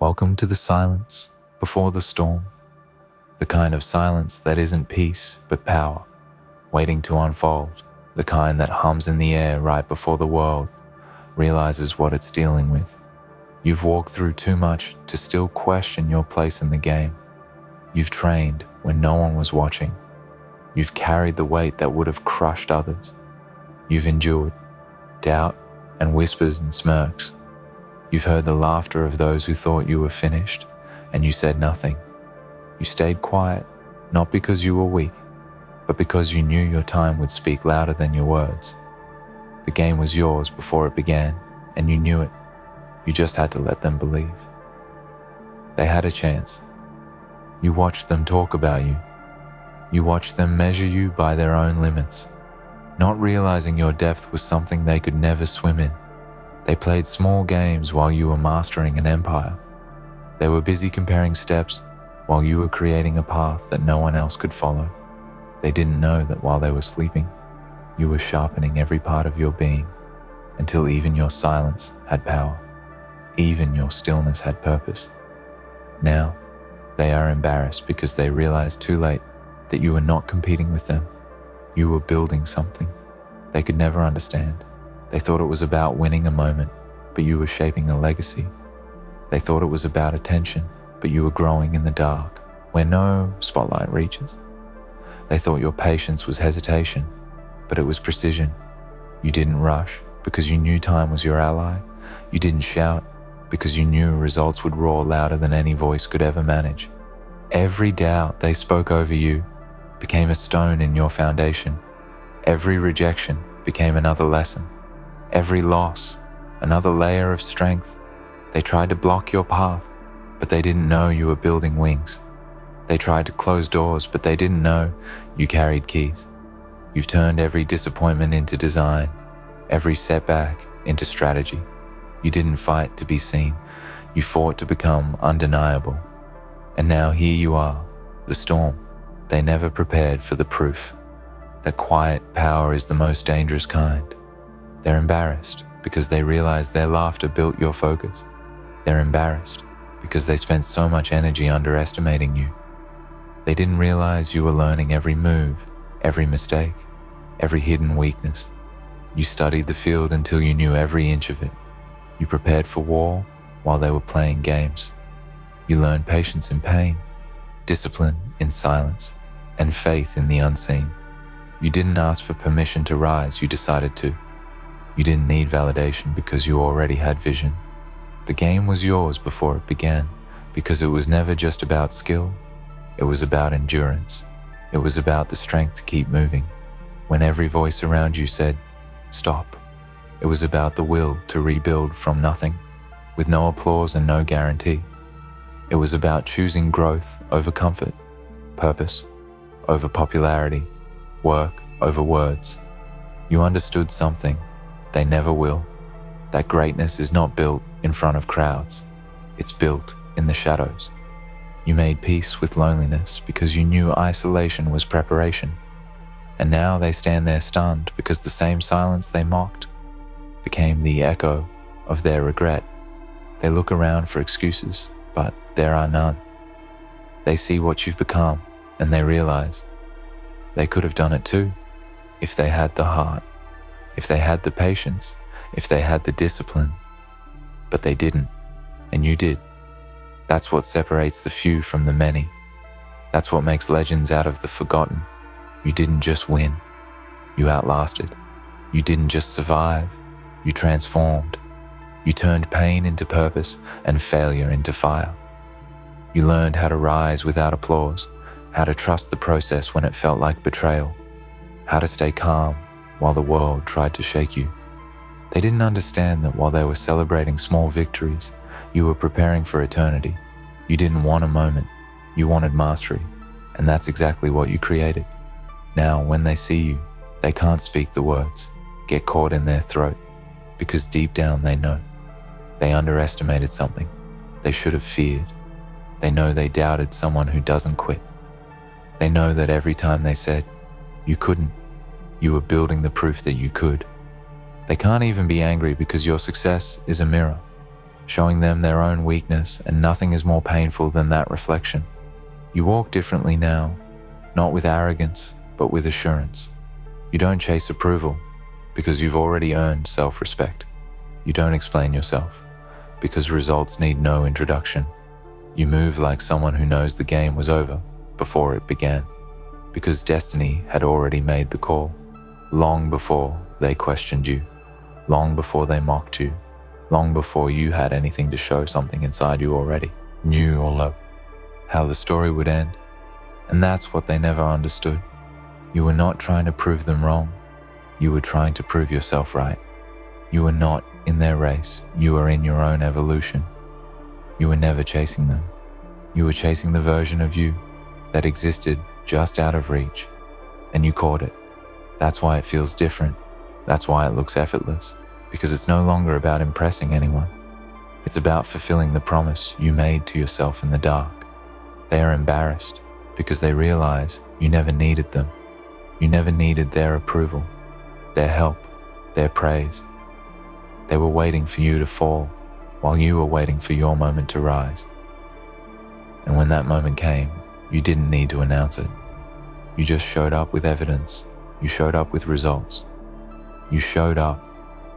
Welcome to the silence before the storm, the kind of silence that isn't peace but power, waiting to unfold, the kind that hums in the air right before the world realizes what it's dealing with. You've walked through too much to still question your place in the game. You've trained when no one was watching. You've carried the weight that would have crushed others. You've endured doubt and whispers and smirks. You've heard the laughter of those who thought you were finished, and you said nothing. You stayed quiet, not because you were weak, but because you knew your time would speak louder than your words. The game was yours before it began, and you knew it. You just had to let them believe. They had a chance. You watched them talk about you. You watched them measure you by their own limits, not realizing your depth was something they could never swim in. They played small games while you were mastering an empire. They were busy comparing steps while you were creating a path that no one else could follow. They didn't know that while they were sleeping, you were sharpening every part of your being until even your silence had power. Even your stillness had purpose. Now, they are embarrassed because they realized too late that you were not competing with them. You were building something they could never understand. They thought it was about winning a moment, but you were shaping a legacy. They thought it was about attention, but you were growing in the dark, where no spotlight reaches. They thought your patience was hesitation, but it was precision. You didn't rush because you knew time was your ally. You didn't shout because you knew results would roar louder than any voice could ever manage. Every doubt they spoke over you became a stone in your foundation. Every rejection became another lesson. Every loss, another layer of strength. They tried to block your path, but they didn't know you were building wings. They tried to close doors, but they didn't know you carried keys. You've turned every disappointment into design, every setback into strategy. You didn't fight to be seen. You fought to become undeniable. And now here you are, the storm. They never prepared for the proof that quiet power is the most dangerous kind. They're embarrassed because they realize their laughter built your focus. They're embarrassed because they spent so much energy underestimating you. They didn't realize you were learning every move, every mistake, every hidden weakness. You studied the field until you knew every inch of it. You prepared for war while they were playing games. You learned patience in pain, discipline in silence, and faith in the unseen. You didn't ask for permission to rise, you decided to. You didn't need validation because you already had vision. The game was yours before it began because it was never just about skill. It was about endurance. It was about the strength to keep moving when every voice around you said, stop. It was about the will to rebuild from nothing, with no applause and no guarantee. It was about choosing growth over comfort, purpose over popularity, work over words. You understood something they never will, that greatness is not built in front of crowds. It's built in the shadows. You made peace with loneliness because you knew isolation was preparation. And now they stand there stunned because the same silence they mocked became the echo of their regret. They look around for excuses, but there are none. They see what you've become and they realize they could have done it too if they had the heart, if they had the patience, if they had the discipline. But they didn't, and you did. That's what separates the few from the many. That's what makes legends out of the forgotten. You didn't just win, you outlasted. You didn't just survive, you transformed. You turned pain into purpose and failure into fire. You learned how to rise without applause, how to trust the process when it felt like betrayal, how to stay calm while the world tried to shake you. They didn't understand that while they were celebrating small victories, you were preparing for eternity. You didn't want a moment, you wanted mastery, and that's exactly what you created. Now, when they see you, they can't speak the words, get caught in their throat, because deep down they know. They underestimated something they should have feared. They know they doubted someone who doesn't quit. They know that every time they said, you couldn't, you were building the proof that you could. They can't even be angry because your success is a mirror, showing them their own weakness, and nothing is more painful than that reflection. You walk differently now, not with arrogance, but with assurance. You don't chase approval, because you've already earned self-respect. You don't explain yourself, because results need no introduction. You move like someone who knows the game was over before it began, because destiny had already made the call, long before they questioned you, long before they mocked you, long before you had anything to show something inside you already, knew or loved, how the story would end. And that's what they never understood. You were not trying to prove them wrong. You were trying to prove yourself right. You were not in their race. You were in your own evolution. You were never chasing them. You were chasing the version of you that existed just out of reach, and you caught it. That's why it feels different. That's why it looks effortless, because it's no longer about impressing anyone. It's about fulfilling the promise you made to yourself in the dark. They are embarrassed because they realize you never needed them. You never needed their approval, their help, their praise. They were waiting for you to fall while you were waiting for your moment to rise. And when that moment came, you didn't need to announce it. You just showed up with evidence. You showed up with results. You showed up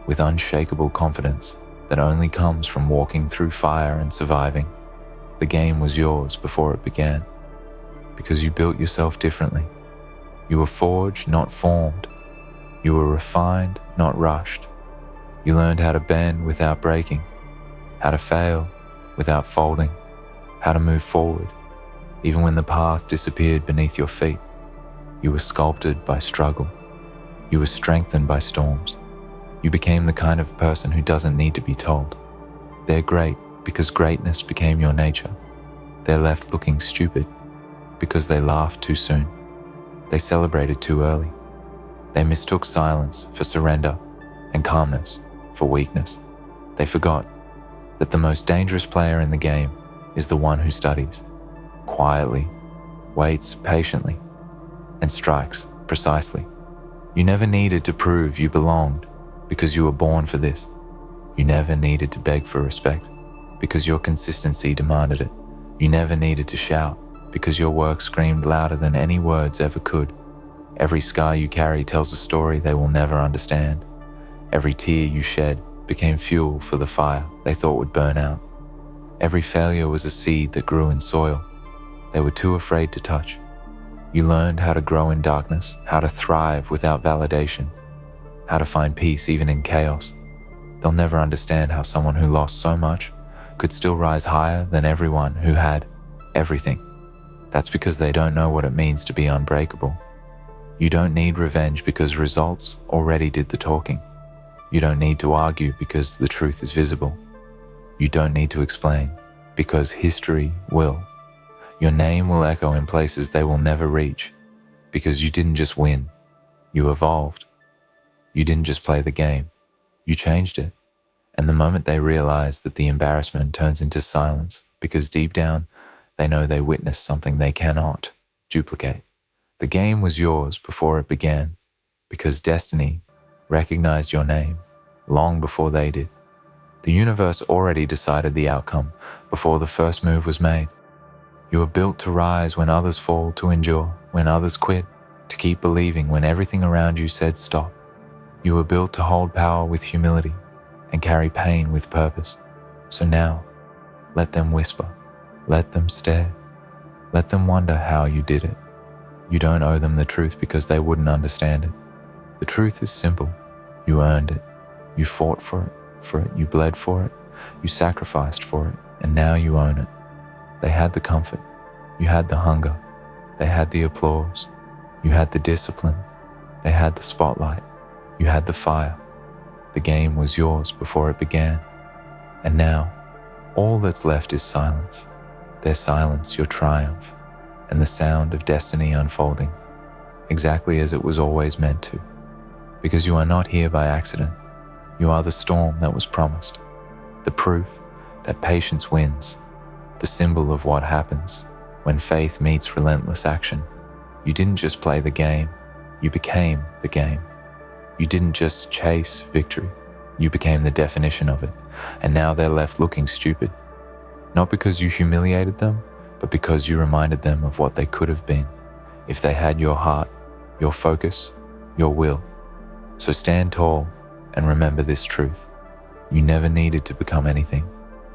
with unshakable confidence that only comes from walking through fire and surviving. The game was yours before it began, because you built yourself differently. You were forged, not formed. You were refined, not rushed. You learned how to bend without breaking, how to fail without folding, how to move forward, even when the path disappeared beneath your feet. You were sculpted by struggle. You were strengthened by storms. You became the kind of person who doesn't need to be told. They're great because greatness became your nature. They're left looking stupid because they laughed too soon. They celebrated too early. They mistook silence for surrender and calmness for weakness. They forgot that the most dangerous player in the game is the one who studies quietly, waits patiently, and strikes precisely. You never needed to prove you belonged because you were born for this. You never needed to beg for respect because your consistency demanded it. You never needed to shout because your work screamed louder than any words ever could. Every scar you carry tells a story they will never understand. Every tear you shed became fuel for the fire they thought would burn out. Every failure was a seed that grew in soil they were too afraid to touch. You learned how to grow in darkness, how to thrive without validation, how to find peace even in chaos. They'll never understand how someone who lost so much could still rise higher than everyone who had everything. That's because they don't know what it means to be unbreakable. You don't need revenge because results already did the talking. You don't need to argue because the truth is visible. You don't need to explain because history will. Your name will echo in places they will never reach because you didn't just win, you evolved. You didn't just play the game, you changed it. And the moment they realize that the embarrassment turns into silence because deep down they know they witnessed something they cannot duplicate. The game was yours before it began because destiny recognized your name long before they did. The universe already decided the outcome before the first move was made. You were built to rise when others fall, to endure when others quit, to keep believing when everything around you said stop. You were built to hold power with humility and carry pain with purpose. So now, let them whisper, let them stare, let them wonder how you did it. You don't owe them the truth because they wouldn't understand it. The truth is simple. You earned it. You fought for it, you bled for it, you sacrificed for it, and now you own it. They had the comfort, you had the hunger, they had the applause, you had the discipline, they had the spotlight, you had the fire. The game was yours before it began. And now, all that's left is silence. Their silence, your triumph, and the sound of destiny unfolding, exactly as it was always meant to. Because you are not here by accident. You are the storm that was promised, the proof that patience wins, the symbol of what happens when faith meets relentless action. You didn't just play the game, you became the game. You didn't just chase victory, You became the definition of it, and now they're left looking stupid. Not because you humiliated them, but because you reminded them of what they could have been if they had your heart, your focus, your will. So stand tall and remember this truth. You never needed to become anything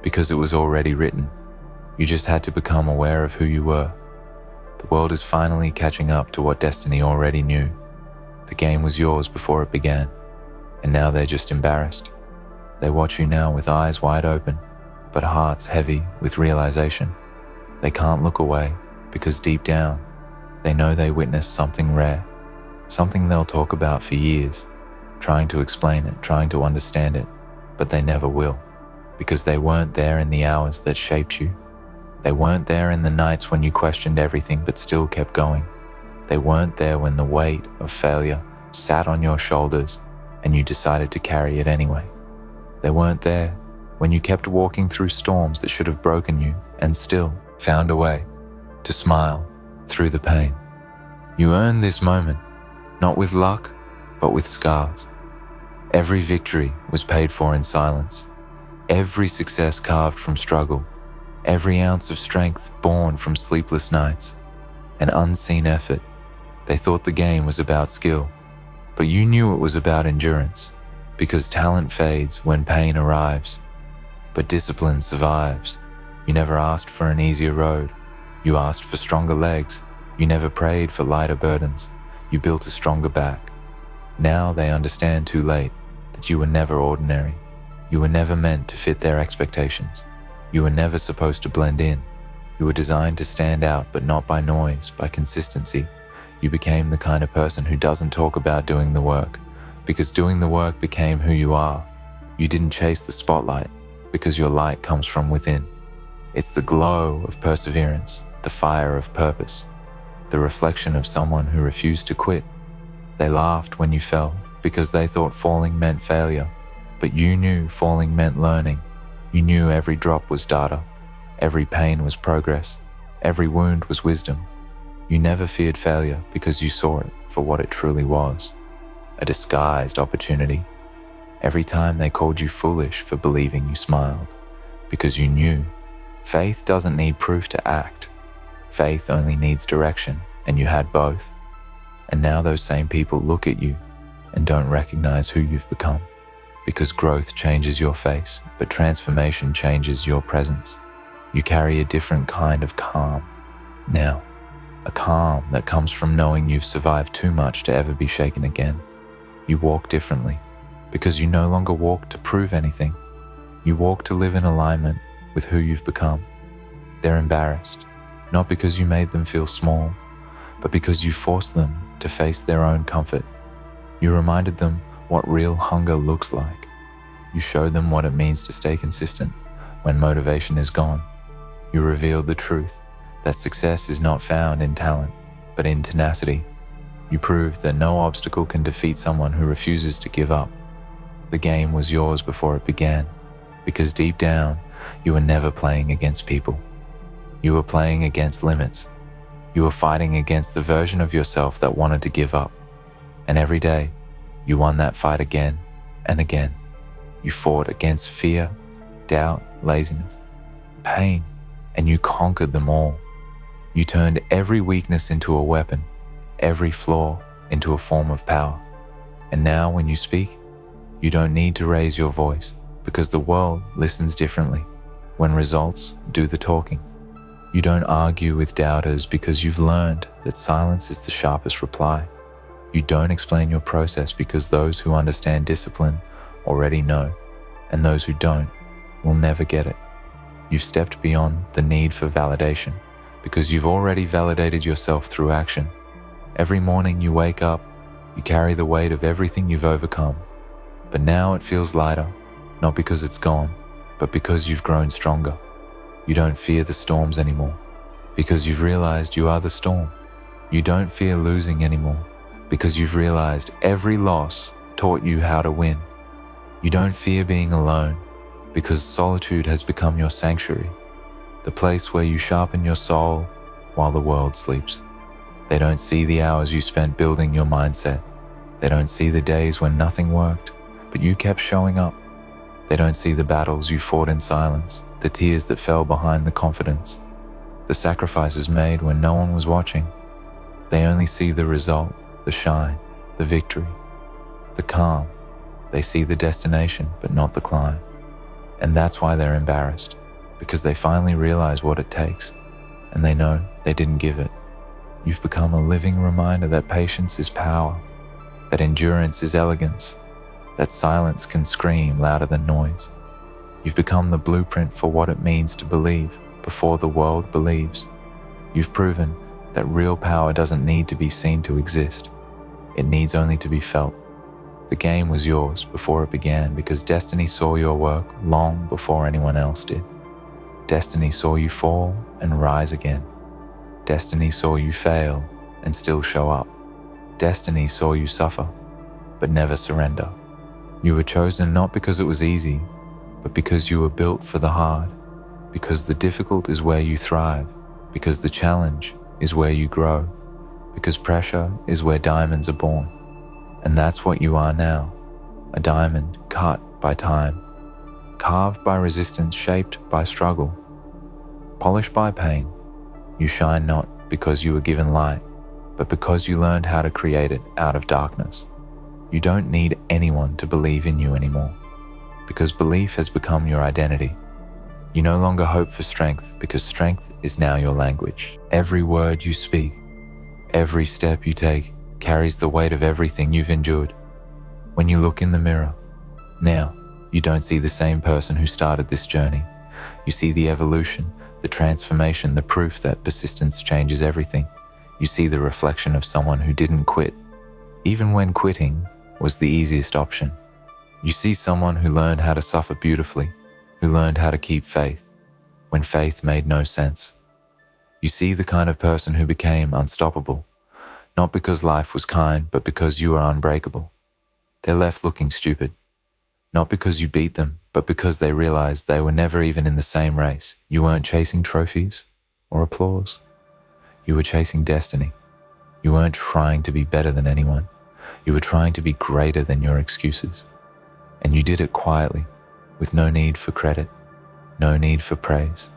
because it was already written. You just had to become aware of who you were. The world is finally catching up to what destiny already knew. The game was yours before it began, and now they're just embarrassed. They watch you now with eyes wide open, but hearts heavy with realization. They can't look away because deep down, they know they witnessed something rare, something they'll talk about for years, trying to explain it, trying to understand it, but they never will, because they weren't there in the hours that shaped you. They weren't there in the nights when you questioned everything but still kept going. They weren't there when the weight of failure sat on your shoulders and you decided to carry it anyway. They weren't there when you kept walking through storms that should have broken you and still found a way to smile through the pain. You earned this moment, not with luck, but with scars. Every victory was paid for in silence. Every success carved from struggle. Every ounce of strength born from sleepless nights. An unseen effort. They thought the game was about skill, but you knew it was about endurance, because talent fades when pain arrives, but discipline survives. You never asked for an easier road. You asked for stronger legs. You never prayed for lighter burdens. You built a stronger back. Now they understand too late that you were never ordinary. You were never meant to fit their expectations. You were never supposed to blend in. You were designed to stand out, but not by noise, by consistency. You became the kind of person who doesn't talk about doing the work, because doing the work became who you are. You didn't chase the spotlight, because your light comes from within. It's the glow of perseverance, the fire of purpose, the reflection of someone who refused to quit. They laughed when you fell, because they thought falling meant failure, but you knew falling meant learning. You knew every drop was data, every pain was progress, every wound was wisdom. You never feared failure because you saw it for what it truly was, a disguised opportunity. Every time they called you foolish for believing, you smiled, because you knew faith doesn't need proof to act. Faith only needs direction, and you had both. And now those same people look at you and don't recognize who you've become, because growth changes your face, but transformation changes your presence. You carry a different kind of calm now, a calm that comes from knowing you've survived too much to ever be shaken again. You walk differently, because you no longer walk to prove anything. You walk to live in alignment with who you've become. They're embarrassed, not because you made them feel small, but because you forced them to face their own comfort. You reminded them what real hunger looks like. You showed them what it means to stay consistent when motivation is gone. You revealed the truth that success is not found in talent, but in tenacity. You proved that no obstacle can defeat someone who refuses to give up. The game was yours before it began, because deep down, you were never playing against people. You were playing against limits. You were fighting against the version of yourself that wanted to give up. And every day, you won that fight again and again. You fought against fear, doubt, laziness, pain, and you conquered them all. You turned every weakness into a weapon, every flaw into a form of power. And now when you speak, you don't need to raise your voice, because the world listens differently when results do the talking. You don't argue with doubters because you've learned that silence is the sharpest reply. You don't explain your process because those who understand discipline already know, and those who don't will never get it. You've stepped beyond the need for validation because you've already validated yourself through action. Every morning you wake up, you carry the weight of everything you've overcome. But now it feels lighter, not because it's gone, but because you've grown stronger. You don't fear the storms anymore, because you've realized you are the storm. You don't fear losing anymore, because you've realized every loss taught you how to win. You don't fear being alone, because solitude has become your sanctuary, the place where you sharpen your soul while the world sleeps. They don't see the hours you spent building your mindset. They don't see the days when nothing worked, But you kept showing up. They don't see the battles you fought in silence, the tears that fell behind the confidence, the sacrifices made when no one was watching. They only see the result, the shine, the victory, the calm. They see the destination, but not the climb. And that's why they're embarrassed, because they finally realize what it takes, and they know they didn't give it. You've become a living reminder that patience is power, that endurance is elegance, that silence can scream louder than noise. You've become the blueprint for what it means to believe before the world believes. You've proven that real power doesn't need to be seen to exist. It needs only to be felt. The game was yours before it began because destiny saw your work long before anyone else did. Destiny saw you fall and rise again. Destiny saw you fail and still show up. Destiny saw you suffer, but never surrender. You were chosen not because it was easy, but because you were built for the hard, because the difficult is where you thrive, because the challenge is where you grow, because pressure is where diamonds are born. And that's what you are now, a diamond cut by time, carved by resistance, shaped by struggle, polished by pain. You shine not because you were given light, but because you learned how to create it out of darkness. You don't need anyone to believe in you anymore, because belief has become your identity. You no longer hope for strength because strength is now your language. Every word you speak, every step you take carries the weight of everything you've endured. When you look in the mirror, now, you don't see the same person who started this journey. You see the evolution, the transformation, the proof that persistence changes everything. You see the reflection of someone who didn't quit, even when quitting was the easiest option. You see someone who learned how to suffer beautifully, who learned how to keep faith when faith made no sense. You see the kind of person who became unstoppable, not because life was kind, but because you were unbreakable. They're left looking stupid, not because you beat them, but because they realized they were never even in the same race. You weren't chasing trophies or applause. You were chasing destiny. You weren't trying to be better than anyone. You were trying to be greater than your excuses. And you did it quietly, with no need for credit, no need for praise.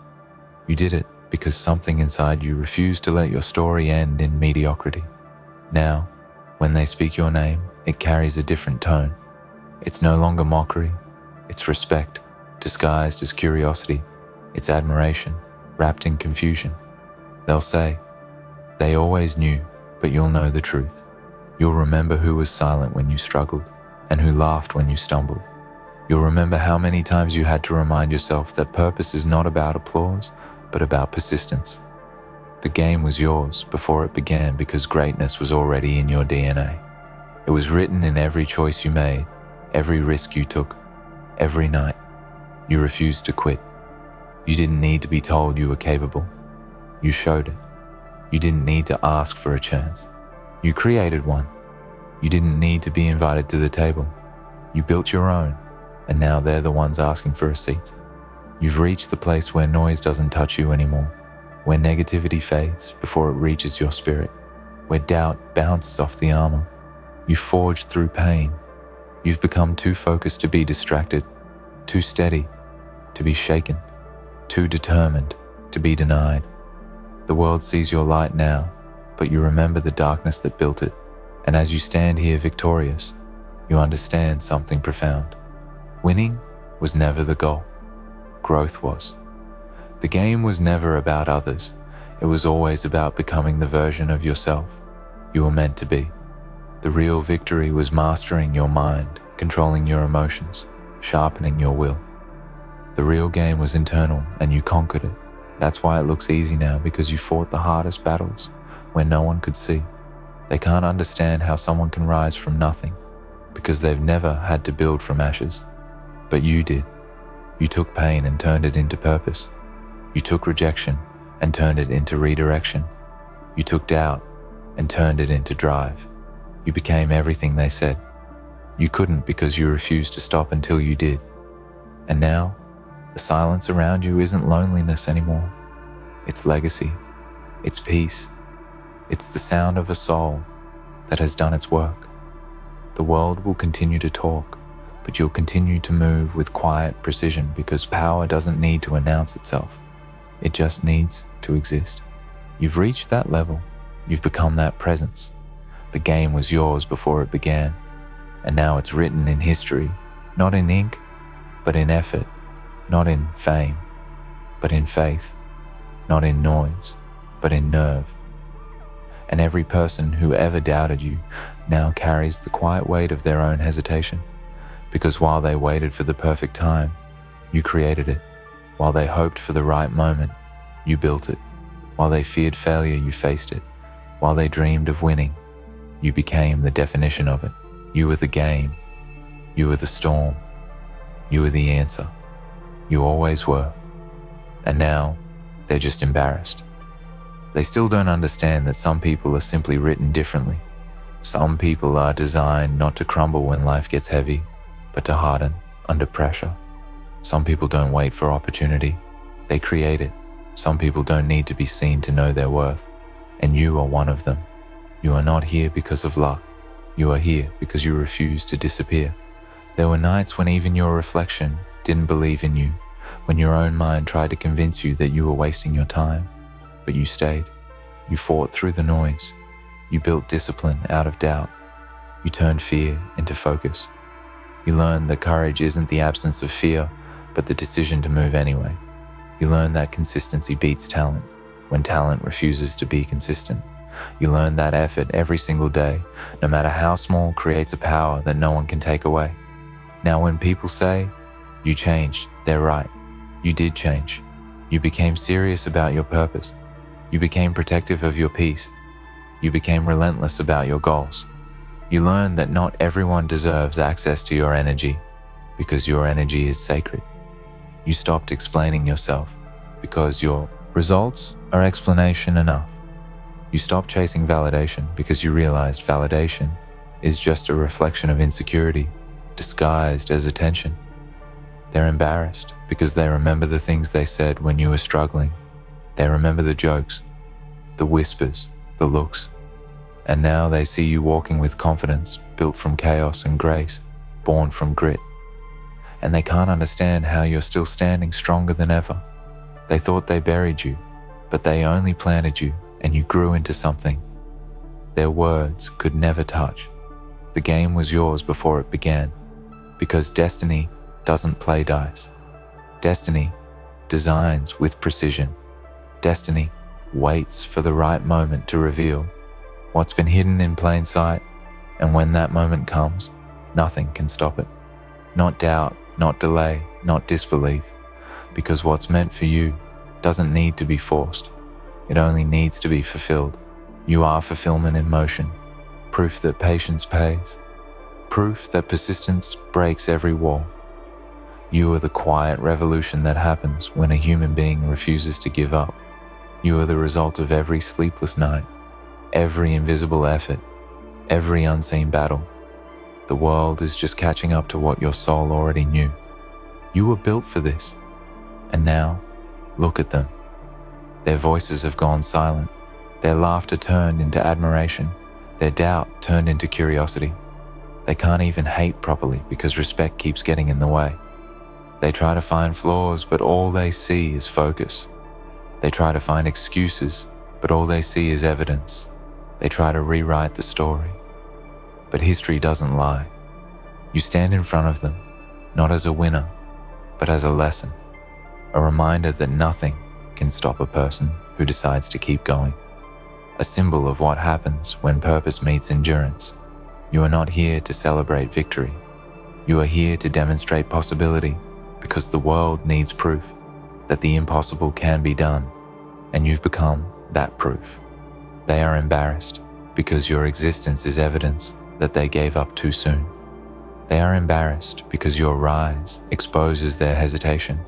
You did it because something inside you refused to let your story end in mediocrity. Now, when they speak your name, it carries a different tone. It's no longer mockery, it's respect, disguised as curiosity. It's admiration, wrapped in confusion. They'll say, they always knew, but you'll know the truth. You'll remember who was silent when you struggled, and who laughed when you stumbled. You'll remember how many times you had to remind yourself that purpose is not about applause, but about persistence. The game was yours before it began because greatness was already in your DNA. It was written in every choice you made, every risk you took, every night. You refused to quit. You didn't need to be told you were capable. You showed it. You didn't need to ask for a chance. You created one. You didn't need to be invited to the table. You built your own, and now they're the ones asking for a seat. You've reached the place where noise doesn't touch you anymore, where negativity fades before it reaches your spirit, where doubt bounces off the armor. You forged through pain. You've become too focused to be distracted, too steady to be shaken, too determined to be denied. The world sees your light now, but you remember the darkness that built it. And as you stand here victorious, you understand something profound. Winning was never the goal. Growth was. The game was never about others. It was always about becoming the version of yourself you were meant to be. The real victory was mastering your mind, controlling your emotions, sharpening your will. The real game was internal, and you conquered it. That's why it looks easy now, because you fought the hardest battles when no one could see. They can't understand how someone can rise from nothing, because they've never had to build from ashes. But you did. You took pain and turned it into purpose. You took rejection and turned it into redirection. You took doubt and turned it into drive. You became everything they said. You couldn't because you refused to stop until you did. And now, the silence around you isn't loneliness anymore. It's legacy. It's peace. It's the sound of a soul that has done its work. The world will continue to talk, but you'll continue to move with quiet precision because power doesn't need to announce itself. It just needs to exist. You've reached that level. You've become that presence. The game was yours before it began, and now it's written in history, not in ink, but in effort, not in fame, but in faith, not in noise, but in nerve. And every person who ever doubted you now carries the quiet weight of their own hesitation, because while they waited for the perfect time, you created it. While they hoped for the right moment, you built it. While they feared failure, you faced it. While they dreamed of winning, you became the definition of it. You were the game. You were the storm. You were the answer. You always were. And now, they're just embarrassed. They still don't understand that some people are simply written differently. Some people are designed not to crumble when life gets heavy, but to harden under pressure. Some people don't wait for opportunity. They create it. Some people don't need to be seen to know their worth. And you are one of them. You are not here because of luck. You are here because you refuse to disappear. There were nights when even your reflection didn't believe in you, when your own mind tried to convince you that you were wasting your time. But you stayed. You fought through the noise. You built discipline out of doubt. You turned fear into focus. You learned that courage isn't the absence of fear, but the decision to move anyway. You learned that consistency beats talent when talent refuses to be consistent. You learn that effort every single day, no matter how small, creates a power that no one can take away. Now when people say, you changed, they're right. You did change. You became serious about your purpose. You became protective of your peace. You became relentless about your goals. You learned that not everyone deserves access to your energy because your energy is sacred. You stopped explaining yourself because your results are explanation enough. You stopped chasing validation because you realized validation is just a reflection of insecurity disguised as attention. They're embarrassed because they remember the things they said when you were struggling. They remember the jokes, the whispers, the looks. And now they see you walking with confidence, built from chaos and grace, born from grit. And they can't understand how you're still standing stronger than ever. They thought they buried you, but they only planted you and you grew into something their words could never touch. The game was yours before it began, because destiny doesn't play dice. Destiny designs with precision. Destiny waits for the right moment to reveal what's been hidden in plain sight, and when that moment comes, nothing can stop it. Not doubt, not delay, not disbelief, because what's meant for you doesn't need to be forced. It only needs to be fulfilled. You are fulfillment in motion, proof that patience pays, proof that persistence breaks every wall. You are the quiet revolution that happens when a human being refuses to give up. You are the result of every sleepless night, every invisible effort, every unseen battle. The world is just catching up to what your soul already knew. You were built for this. And now, look at them. Their voices have gone silent. Their laughter turned into admiration. Their doubt turned into curiosity. They can't even hate properly because respect keeps getting in the way. They try to find flaws, but all they see is focus. They try to find excuses, but all they see is evidence. They try to rewrite the story. But history doesn't lie. You stand in front of them, not as a winner, but as a lesson. A reminder that nothing can stop a person who decides to keep going. A symbol of what happens when purpose meets endurance. You are not here to celebrate victory. You are here to demonstrate possibility, because the world needs proof that the impossible can be done, and you've become that proof. They are embarrassed because your existence is evidence that they gave up too soon. They are embarrassed because your rise exposes their hesitation.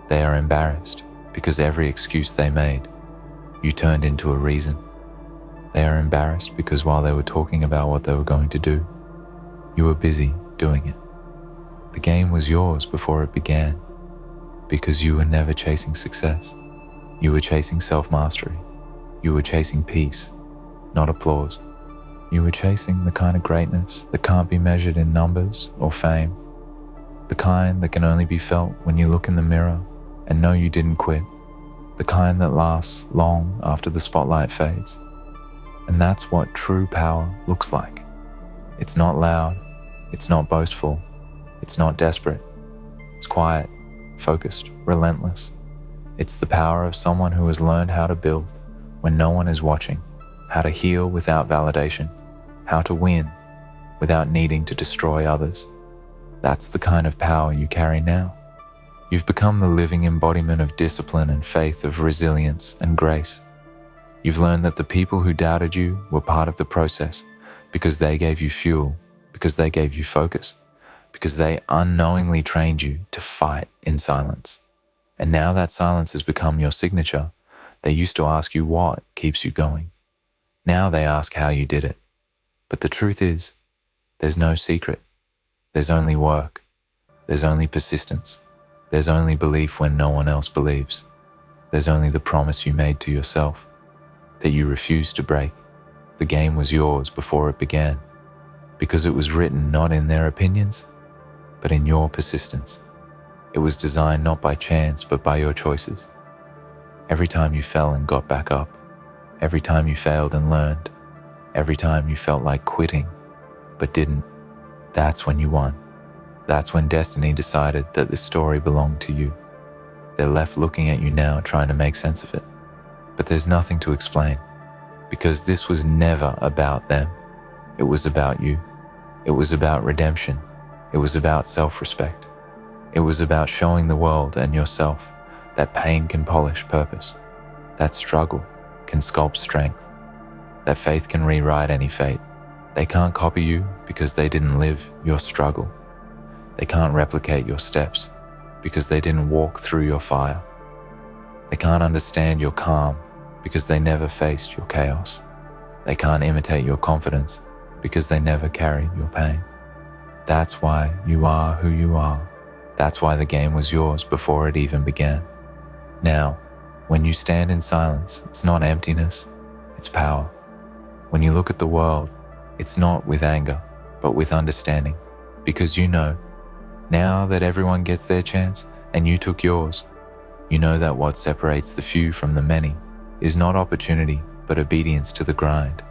They are embarrassed because every excuse they made, you turned into a reason. They are embarrassed because while they were talking about what they were going to do, you were busy doing it. The game was yours before it began, because you were never chasing success. You were chasing self-mastery. You were chasing peace, not applause. You were chasing the kind of greatness that can't be measured in numbers or fame, The kind that can only be felt when you look in the mirror and know you didn't quit. The kind that lasts long after the spotlight fades. And that's what true power looks like. It's not loud, it's not boastful, it's not desperate. It's quiet, focused, relentless. It's the power of someone who has learned how to build when no one is watching, how to heal without validation, how to win without needing to destroy others. That's the kind of power you carry now. You've become the living embodiment of discipline and faith, of resilience and grace. You've learned that the people who doubted you were part of the process because they gave you fuel, because they gave you focus, because they unknowingly trained you to fight in silence. And now that silence has become your signature. They used to ask you what keeps you going. Now they ask how you did it. But the truth is, there's no secret. There's only work. There's only persistence. There's only belief when no one else believes. There's only the promise you made to yourself that you refused to break. The game was yours before it began, because it was written not in their opinions, but in your persistence. It was designed not by chance, but by your choices. Every time you fell and got back up, every time you failed and learned, every time you felt like quitting, but didn't, that's when you won. That's when destiny decided that this story belonged to you. They're left looking at you now, trying to make sense of it. But there's nothing to explain, because this was never about them. It was about you. It was about redemption. It was about self-respect. It was about showing the world and yourself that pain can polish purpose, that struggle can sculpt strength, that faith can rewrite any fate. They can't copy you because they didn't live your struggle. They can't replicate your steps because they didn't walk through your fire. They can't understand your calm because they never faced your chaos. They can't imitate your confidence because they never carried your pain. That's why you are who you are. That's why the game was yours before it even began. Now, when you stand in silence, it's not emptiness, it's power. When you look at the world, it's not with anger, but with understanding, because you know, now that everyone gets their chance and you took yours, you know that what separates the few from the many is not opportunity, but obedience to the grind.